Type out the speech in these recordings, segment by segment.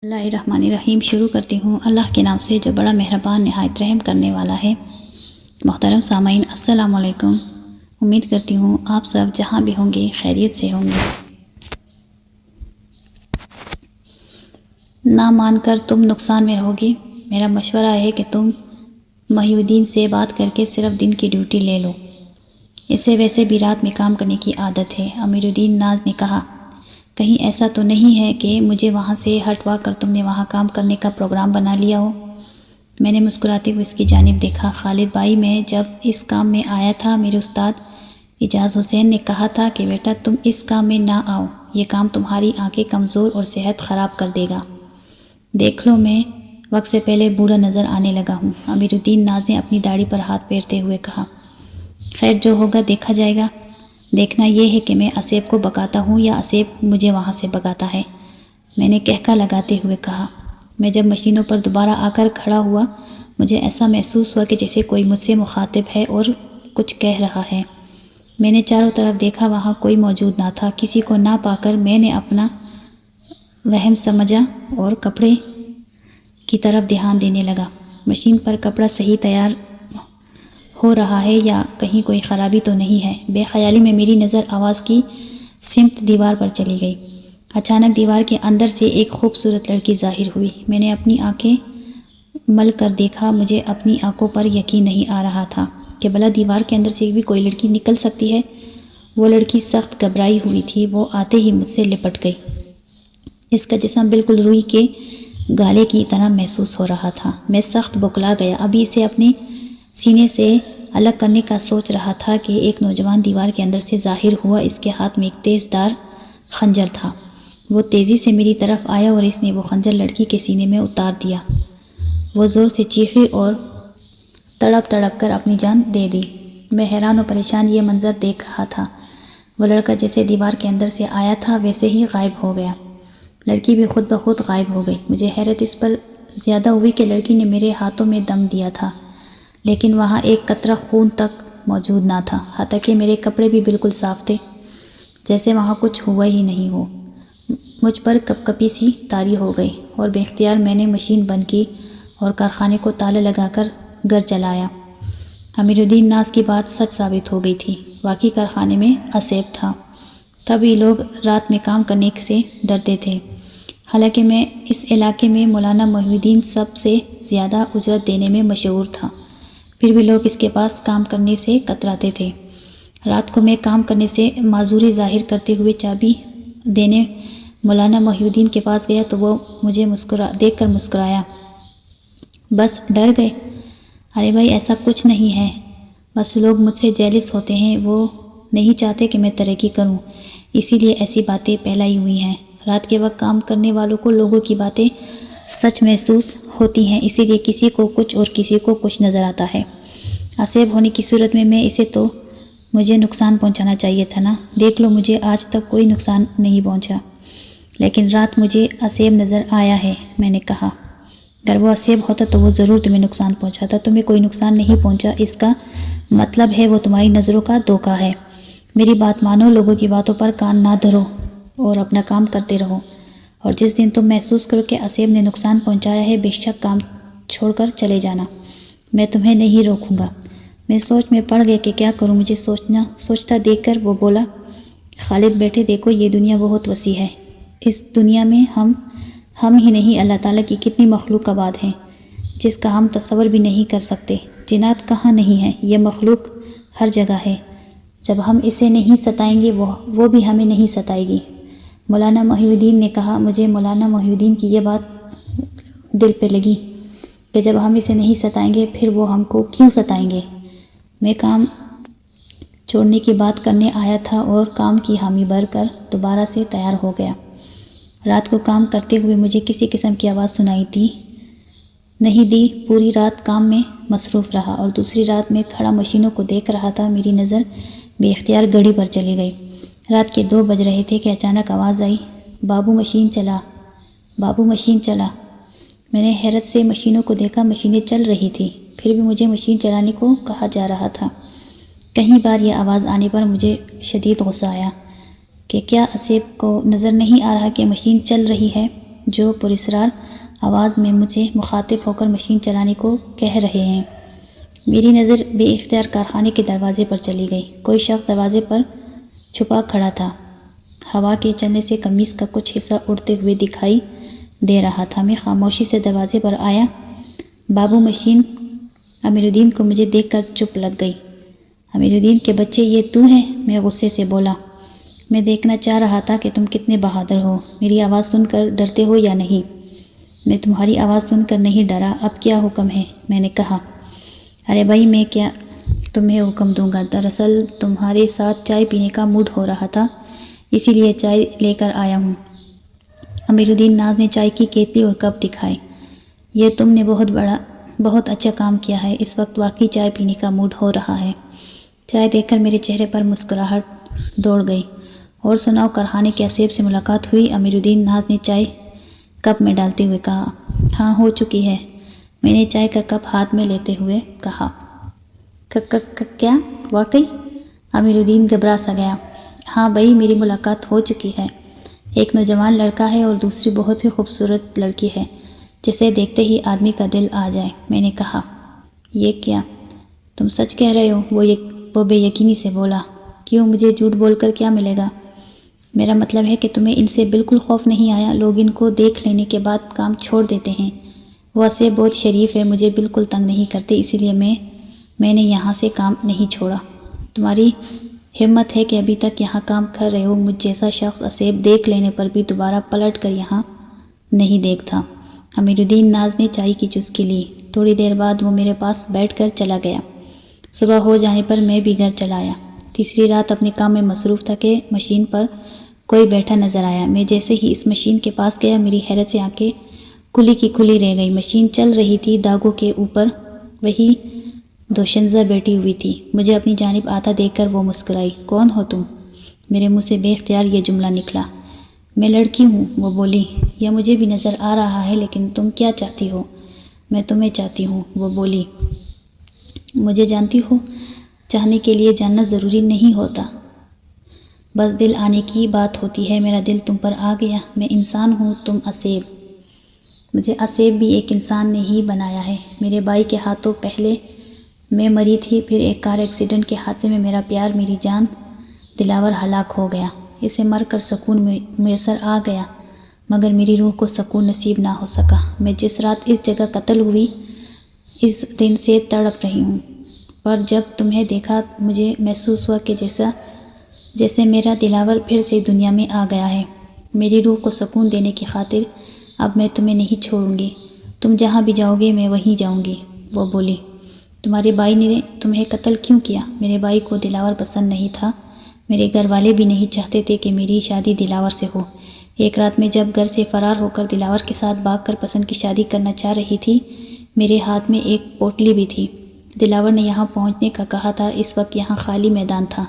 اللہ الرحمن الرحیم شروع کرتی ہوں اللہ کے نام سے جو بڑا مہربان نہایت رحم کرنے والا ہے۔ محترم سامعین السلام علیکم، امید کرتی ہوں آپ سب جہاں بھی ہوں گے خیریت سے ہوں گے۔ نہ مان کر تم نقصان میں رہو گے۔ میرا مشورہ ہے کہ تم محی الدین سے بات کر کے صرف دن کی ڈیوٹی لے لو، اسے ویسے بھی رات میں کام کرنے کی عادت ہے۔ امیر الدین ناز نے کہا، کہیں ایسا تو نہیں ہے کہ مجھے وہاں سے ہٹوا کر تم نے وہاں کام کرنے کا پروگرام بنا لیا ہو؟ میں نے مسکراتے ہوئے اس کی جانب دیکھا۔ خالد بھائی، میں جب اس کام میں آیا تھا میرے استاد اعجاز حسین نے کہا تھا کہ بیٹا تم اس کام میں نہ آؤ، یہ کام تمہاری آنکھیں کمزور اور صحت خراب کر دے گا۔ دیکھ لو میں وقت سے پہلے بوڑھا نظر آنے لگا ہوں۔ امیر الدین ناز نے اپنی داڑھی پر ہاتھ پھیرتے ہوئے کہا، خیر جو ہوگا دیکھا جائے گا۔ دیکھنا یہ ہے کہ میں اسیب کو بکاتا ہوں یا اسیب مجھے وہاں سے بکاتا ہے، میں نے کہکا لگاتے ہوئے کہا۔ میں جب مشینوں پر دوبارہ آ کر کھڑا ہوا مجھے ایسا محسوس ہوا کہ جیسے کوئی مجھ سے مخاطب ہے اور کچھ کہہ رہا ہے۔ میں نے چاروں طرف دیکھا، وہاں کوئی موجود نہ تھا۔ کسی کو نہ پا کر میں نے اپنا وہم سمجھا اور کپڑے کی طرف دھیان دینے لگا۔ مشین پر کپڑا صحیح تیار ہو رہا ہے یا کہیں کوئی خرابی تو نہیں ہے؟ بے خیالی میں میری نظر آواز کی سمت دیوار پر چلی گئی۔ اچانک دیوار کے اندر سے ایک خوبصورت لڑکی ظاہر ہوئی۔ میں نے اپنی آنکھیں مل کر دیکھا، مجھے اپنی آنکھوں پر یقین نہیں آ رہا تھا کہ بھلا دیوار کے اندر سے بھی کوئی لڑکی نکل سکتی ہے۔ وہ لڑکی سخت گھبرائی ہوئی تھی، وہ آتے ہی مجھ سے لپٹ گئی۔ اس کا جسم بالکل روئی کے گالے کی طرح محسوس ہو رہا تھا۔ میں سخت بوکھلا گیا، ابھی اسے اپنے سینے سے الگ کرنے کا سوچ رہا تھا کہ ایک نوجوان دیوار کے اندر سے ظاہر ہوا۔ اس کے ہاتھ میں ایک تیز دھار خنجر تھا۔ وہ تیزی سے میری طرف آیا اور اس نے وہ خنجر لڑکی کے سینے میں اتار دیا۔ وہ زور سے چیخی اور تڑپ تڑپ کر اپنی جان دے دی۔ میں حیران و پریشان یہ منظر دیکھ رہا تھا۔ وہ لڑکا جیسے دیوار کے اندر سے آیا تھا ویسے ہی غائب ہو گیا۔ لڑکی بھی خود بخود غائب ہو گئی۔ مجھے حیرت اس پر زیادہ ہوئی کہ لڑکی نے میرے ہاتھوں میں دم دیا تھا، لیکن وہاں ایک قطرہ خون تک موجود نہ تھا، حتیٰ کہ میرے کپڑے بھی بالکل صاف تھے، جیسے وہاں کچھ ہوا ہی نہیں ہو۔ مجھ پر کپ کپی سی طاری ہو گئی اور بے اختیار میں نے مشین بند کی اور کارخانے کو تالا لگا کر گھر چلایا۔ امیر الدین ناز کی بات سچ ثابت ہو گئی تھی، واقعی کارخانے میں اسیب تھا، تبھی لوگ رات میں کام کرنے سے ڈرتے تھے۔ حالانکہ میں اس علاقے میں مولانا محی الدین سب سے زیادہ اجرت دینے میں مشہور تھا، پھر بھی لوگ اس کے پاس کام کرنے سے کتراتے تھے۔ رات کو میں کام کرنے سے معذوری ظاہر کرتے ہوئے چابی دینے مولانا محی الدین کے پاس گیا تو وہ مجھے دیکھ کر مسکرایا۔ بس ڈر گئے؟ ارے بھائی ایسا کچھ نہیں ہے، بس لوگ مجھ سے جیلس ہوتے ہیں، وہ نہیں چاہتے کہ میں ترقی کروں، اسی لیے ایسی باتیں پھیلائی ہوئی ہیں۔ رات کے وقت کام کرنے والوں کو لوگوں کی باتیں سچ محسوس ہوتی ہیں، اسی لیے کسی کو کچھ اور کسی کو کچھ نظر آتا ہے۔ اسیب ہونے کی صورت میں اسے تو مجھے نقصان پہنچانا چاہیے تھا نا۔ دیکھ لو مجھے آج تک کوئی نقصان نہیں پہنچا، لیکن رات مجھے اسیب نظر آیا ہے، میں نے کہا۔ اگر وہ اسیب ہوتا تو وہ ضرور تمہیں نقصان پہنچاتا، تمہیں کوئی نقصان نہیں پہنچا، اس کا مطلب ہے وہ تمہاری نظروں کا دھوکہ ہے۔ میری بات مانو، لوگوں کی باتوں پر کان نہ دھرو اور اپنا کام کرتے رہو، اور جس دن تم محسوس کرو کہ اسیب نے نقصان پہنچایا ہے بے شک کام چھوڑ کر چلے جانا، میں تمہیں نہیں روکوں گا۔ میں سوچ میں پڑ گیا کہ کیا کروں۔ مجھے سوچتا دیکھ کر وہ بولا، خالد بیٹے دیکھو یہ دنیا بہت وسیع ہے، اس دنیا میں ہم ہی نہیں اللہ تعالیٰ کی کتنی مخلوق آباد ہیں جس کا ہم تصور بھی نہیں کر سکتے۔ جنات کہاں نہیں ہے، یہ مخلوق ہر جگہ ہے، جب ہم اسے نہیں ستائیں گے وہ بھی ہمیں نہیں ستائے گی۔ مولانا محی الدین نے کہا۔ مجھے مولانا محی الدین کی یہ بات دل پہ لگی کہ جب ہم اسے نہیں ستائیں گے پھر وہ ہم کو کیوں ستائیں گے۔ میں کام چھوڑنے کی بات کرنے آیا تھا اور کام کی حامی بھر کر دوبارہ سے تیار ہو گیا۔ رات کو کام کرتے ہوئے مجھے کسی قسم کی آواز سنائی نہیں دی، پوری رات کام میں مصروف رہا اور دوسری رات میں کھڑا مشینوں کو دیکھ رہا تھا۔ میری نظر بے اختیار گھڑی پر چلی گئی۔ رات کے 2 بج رہے تھے کہ اچانک آواز آئی، بابو مشین چلا، بابو مشین چلا۔ میں نے حیرت سے مشینوں کو دیکھا، مشینیں چل رہی تھیں، پھر بھی مجھے مشین چلانے کو کہا جا رہا تھا۔ کئی بار یہ آواز آنے پر مجھے شدید غصہ آیا کہ کیا اسیب کو نظر نہیں آ رہا کہ مشین چل رہی ہے؟ جو پراسرار آواز میں مجھے مخاطب ہو کر مشین چلانے کو کہہ رہے ہیں۔ میری نظر بے اختیار کارخانے کے دروازے پر چلی گئی۔ کوئی شخص دروازے پر چھپا کھڑا تھا۔ ہوا کے چلنے سے قمیص کا کچھ حصہ اڑتے ہوئے دکھائی دے رہا تھا۔ میں خاموشی سے دروازے پر آیا۔ بابو مشین امیرالدین کو مجھے دیکھ کر چپ لگ گئی۔ امیرالدین کے بچے یہ تو ہیں؟ میں غصے سے بولا۔ میں دیکھنا چاہ رہا تھا کہ تم کتنے بہادر ہو۔ میری آواز سن کر ڈرتے ہو یا نہیں؟ میں تمہاری آواز سن کر نہیں ڈرا۔ اب کیا حکم ہے؟ میں نے کہا۔ ارے بھائی، میں کیا تمہیں حکم دوں گا؟ دراصل تمہارے ساتھ چائے پینے کا موڈ ہو رہا تھا، اسی لیے چائے لے کر آیا ہوں۔ امیرالدین ناز نے چائے کی کیتلی اور کپ دکھائے۔ یہ تم نے بہت اچھا کام کیا ہے، اس وقت واقعی چائے پینے کا موڈ ہو رہا ہے۔ چائے دیکھ کر میرے چہرے پر مسکراہٹ دوڑ گئی۔ اور سناؤ، کارخانے کے اسیب سے ملاقات ہوئی؟ امیرالدین ناز نے چائے کپ میں ڈالتے ہوئے کہا۔ ہاں، ہو چکی ہے، میں نے چائے کا کپ ہاتھ میں لیتے ہوئے کہا۔ کیا واقعی؟ امیرالدین گھبرا سا گیا۔ ہاں بھائی، میری ملاقات ہو چکی ہے۔ ایک نوجوان لڑکا ہے اور دوسری بہت ہی خوبصورت لڑکی ہے جسے دیکھتے ہی آدمی کا دل آ جائے۔ میں نے کہا۔ یہ کیا تم سچ کہہ رہے ہو؟ وہ بے یقینی سے بولا۔ کیوں، مجھے جھوٹ بول کر کیا ملے گا؟ میرا مطلب ہے کہ تمہیں ان سے بالکل خوف نہیں آیا؟ لوگ ان کو دیکھ لینے کے بعد کام چھوڑ دیتے ہیں۔ وہ اسے بہت شریف ہے، مجھے بالکل تنگ نہیں کرتے، اسی لیے میں نے یہاں سے کام نہیں چھوڑا۔ تمہاری ہمت ہے کہ ابھی تک یہاں کام کر رہے ہو۔ مجھ جیسا شخص اسیب دیکھ لینے پر بھی دوبارہ پلٹ کر یہاں نہیں دیکھتا۔ امیرالدین ناز نے چائے کی چسکی لی۔ تھوڑی دیر بعد وہ میرے پاس بیٹھ کر چلا گیا۔ صبح ہو جانے پر میں بھی گھر چلا آیا۔ تیسری رات اپنے کام میں مصروف تھا کہ مشین پر کوئی بیٹھا نظر آیا۔ میں جیسے ہی اس مشین کے پاس گیا، میری حیرت سے آنکھیں کھلی کی کھلی رہ گئی۔ مشین چل رہی تھی، داغوں کے اوپر وہی دوشنزہ بیٹھی ہوئی تھی۔ مجھے اپنی جانب آتا دیکھ کر وہ مسکرائی۔ کون ہو تم؟ میرے منہ سے بے اختیار یہ جملہ نکلا۔ میں لڑکی ہوں، وہ بولی۔ یہ مجھے بھی نظر آ رہا ہے، لیکن تم کیا چاہتی ہو؟ میں تمہیں چاہتی ہوں، وہ بولی۔ مجھے جانتی ہو؟ چاہنے کے لیے جاننا ضروری نہیں ہوتا، بس دل آنے کی بات ہوتی ہے۔ میرا دل تم پر آ گیا۔ میں انسان ہوں، تم اسیب۔ مجھے اسیب بھی ایک انسان نے ہی بنایا ہے۔ میرے بھائی کے ہاتھوں پہلے میں مری تھی، پھر ایک کار ایکسیڈنٹ کے حادثے میں میرا پیار، میری جان دلاور ہلاک ہو گیا۔ اسے مر کر سکون میسر آ گیا، مگر میری روح کو سکون نصیب نہ ہو سکا۔ میں جس رات اس جگہ قتل ہوئی، اس دن سے تڑپ رہی ہوں، پر جب تمہیں دیکھا مجھے محسوس ہوا کہ جیسے میرا دلاور پھر سے دنیا میں آ گیا ہے۔ میری روح کو سکون دینے کی خاطر اب میں تمہیں نہیں چھوڑوں گی۔ تم جہاں بھی جاؤ گے میں وہیں جاؤں گی، وہ بولی۔ تمہارے بھائی نے تمہیں قتل کیوں کیا؟ میرے بھائی کو دلاور پسند نہیں تھا۔ میرے گھر والے بھی نہیں چاہتے تھے کہ میری شادی دلاور سے ہو۔ ایک رات میں جب گھر سے فرار ہو کر دلاور کے ساتھ بھاگ کر پسند کی شادی کرنا چاہ رہی تھی، میرے ہاتھ میں ایک پوٹلی بھی تھی۔ دلاور نے یہاں پہنچنے کا کہا تھا، اس وقت یہاں خالی میدان تھا۔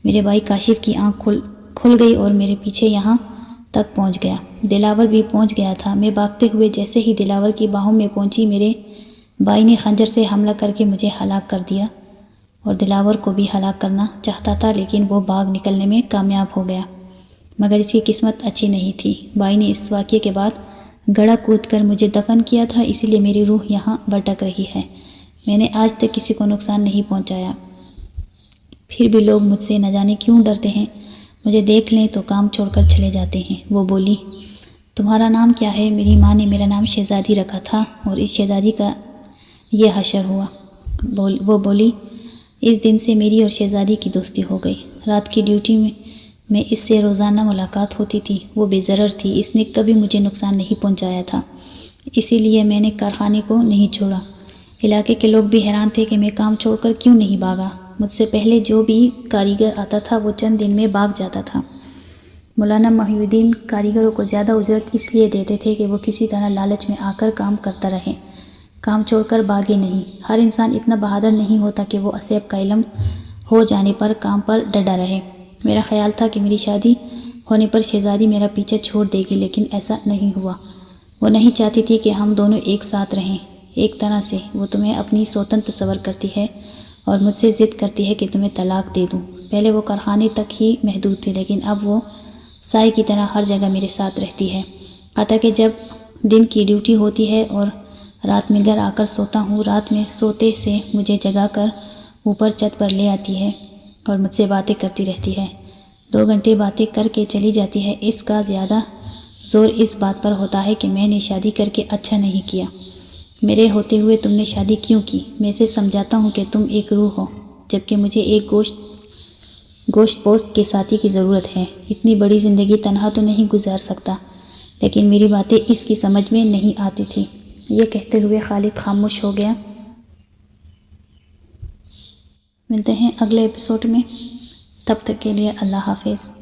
میرے بھائی کاشف کی آنکھ کھل گئی اور میرے پیچھے یہاں تک پہنچ گیا۔ دلاور بھی پہنچ گیا تھا۔ میں بھاگتے ہوئے جیسے ہی دلاور کی باہوں میں پہنچی، میرے بھائی نے خنجر سے حملہ کر کے مجھے ہلاک کر دیا، اور دلاور کو بھی ہلاک کرنا چاہتا تھا، لیکن وہ بھاگ نکلنے میں کامیاب ہو گیا۔ مگر اس کی قسمت اچھی نہیں تھی۔ بھائی نے اس واقعے کے بعد گڑھا کود کر مجھے دفن کیا تھا، اسی لیے میری روح یہاں بھٹک رہی ہے۔ میں نے آج تک کسی کو نقصان نہیں پہنچایا، پھر بھی لوگ مجھ سے نہ جانے کیوں ڈرتے ہیں۔ مجھے دیکھ لیں تو کام چھوڑ کر چلے جاتے ہیں، وہ بولی۔ تمہارا نام کیا ہے؟ میری ماں نے میرا نام شہزادی رکھا تھا، اور اس شہزادی کا یہ حشر ہوا، وہ بولی۔ اس دن سے میری اور شہزادی کی دوستی ہو گئی۔ رات کی ڈیوٹی میں اس سے روزانہ ملاقات ہوتی تھی۔ وہ بے ضرر تھی، اس نے کبھی مجھے نقصان نہیں پہنچایا تھا، اسی لیے میں نے کارخانے کو نہیں چھوڑا۔ علاقے کے لوگ بھی حیران تھے کہ میں کام چھوڑ کر کیوں نہیں بھاگا۔ مجھ سے پہلے جو بھی کاریگر آتا تھا وہ چند دن میں بھاگ جاتا تھا۔ مولانا محی الدین کاریگروں کو زیادہ اجرت اس لیے دیتے تھے کہ وہ کسی طرح لالچ میں آ کر کام کرتا رہے، کام چھوڑ کر بھاگے نہیں۔ ہر انسان اتنا بہادر نہیں ہوتا کہ وہ اسیب کا علم ہو جانے پر کام پر ڈٹا رہے۔ میرا خیال تھا کہ میری شادی ہونے پر شہزادی میرا پیچھا چھوڑ دے گی، لیکن ایسا نہیں ہوا۔ وہ نہیں چاہتی تھی کہ ہم دونوں ایک ساتھ رہیں۔ ایک طرح سے وہ تمہیں اپنی سوتن تصور کرتی ہے اور مجھ سے ضد کرتی ہے کہ تمہیں طلاق دے دوں۔ پہلے وہ کارخانے تک ہی محدود تھی، لیکن اب وہ سائے کی طرح ہر جگہ میرے ساتھ رہتی ہے۔ کہا کہ جب دن کی ڈیوٹی ہوتی ہے اور رات میں گھر آ کر سوتا ہوں، رات میں سوتے سے مجھے جگا کر اوپر چھت پر لے آتی ہے اور مجھ سے باتیں کرتی رہتی ہے، 2 گھنٹے باتیں کر کے چلی جاتی ہے۔ اس کا زیادہ زور اس بات پر ہوتا ہے کہ میں نے شادی کر کے اچھا نہیں کیا، میرے ہوتے ہوئے تم نے شادی کیوں کی؟ میں اسے سمجھاتا ہوں کہ تم ایک روح ہو، جبکہ مجھے ایک گوشت پوست کے ساتھی کی ضرورت ہے۔ اتنی بڑی زندگی تنہا تو نہیں گزار سکتا، لیکن میری باتیں اس کی سمجھ میں نہیں آتی تھی۔ یہ کہتے ہوئے خالد خاموش ہو گیا۔ ملتے ہیں اگلے ایپیسوڈ میں، تب تک کے لیے اللہ حافظ۔